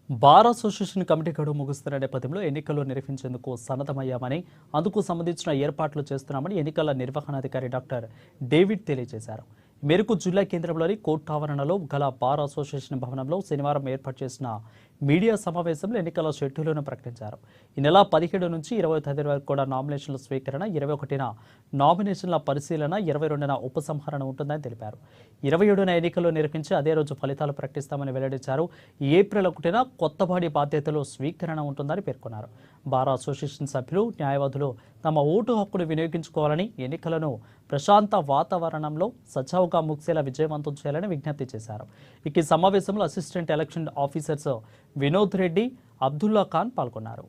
Bar association committee గడువు ముగుస్తున్న నేపథ్యంలో ఎన్నికలు నిర్వహించేందుకు సన్నద్ధమయ్యామని అందుకు సంబంధించిన ఏర్పాట్లు చేస్తున్నామని ఎన్నికల నిర్వహణాధికారి డాక్టర్ డేవిడ్ తెలియజేశారు. మేరకు జిల్లా కేంద్రంలోని కోర్టు ఆవరణలో గల బార్ అసోసియేషన్ భవనంలో శనివారం ఏర్పాటు చేసిన మీడియా సమావేశంలో ఎన్నికల షెడ్యూల్ను ప్రకటించారు. ఈ నెల 17 నుంచి 20 తేదీ వరకు కూడా నామినేషన్ల స్వీకరణ, 21న నామినేషన్ల పరిశీలన, 22న ఉపసంహరణ ఉంటుందని తెలిపారు. 27న ఎన్నికలు నిర్వహించి అదే రోజు ఫలితాలు ప్రకటిస్తామని వెల్లడించారు. ఏప్రిల్ 1న కొత్త బాడీ బాధ్యతలు స్వీకరణ ఉంటుందని పేర్కొన్నారు. బార్ అసోసియేషన్ సభ్యులు, న్యాయవాదులు తమ ఓటు హక్కును వినియోగించుకోవాలని, ఎన్నికలను ప్రశాంత వాతావరణంలో సజావుగా ముగిసేలా విజయవంతం చేయాలని విజ్ఞప్తి చేశారు. ఈ సమావేశంలో assistant election officers Vinod Reddy, Abdullah Khan పాల్గొన్నారు.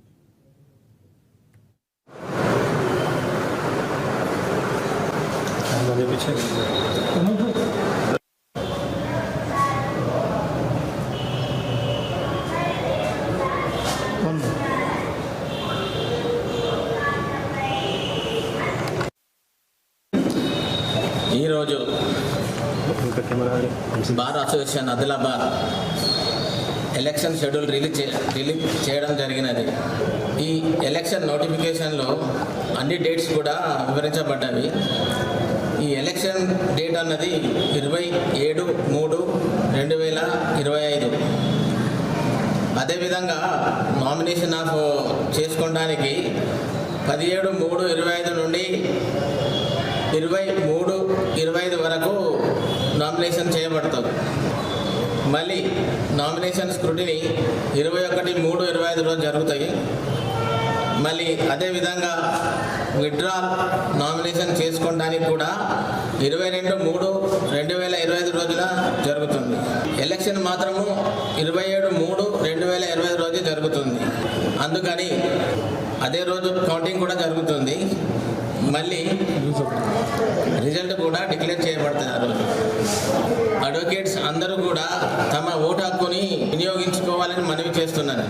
ఈరోజు bar association Adilabad election schedule release చేయడం జరిగినది. ఈ ఎలక్షన్ నోటిఫికేషన్లో అన్ని డేట్స్ కూడా వివరించబడ్డవి. ఈ ఎలక్షన్ డేట్ అన్నది 27/3/2025. అదేవిధంగా నామినేషన్ ఆఫ్ చేసుకోవడానికి 17/3/25 నుండి 23/25 వరకు నామినేషన్ చేయబడుతుంది. మళ్ళీ నామినేషన్ స్క్రూటినీ 21/3/25 రోజు జరుగుతాయి. మళ్ళీ అదేవిధంగా విత్డ్రాల్ నామినేషన్ చేసుకోవడానికి కూడా 22/3/2025 రోజున జరుగుతుంది. ఎలక్షన్ మాత్రము 27/3/2025 రోజు జరుగుతుంది. అందుకని అదే రోజు కౌంటింగ్ కూడా జరుగుతుంది. మళ్ళీ రిజల్ట్ కూడా డిక్లేర్ చేయబడుతుంది. ఆ రోజు అడ్వకేట్స్ అందరూ కూడా తమ ఓటు హక్కుని వినియోగించుకోవాలని మనవి చేస్తున్నారు.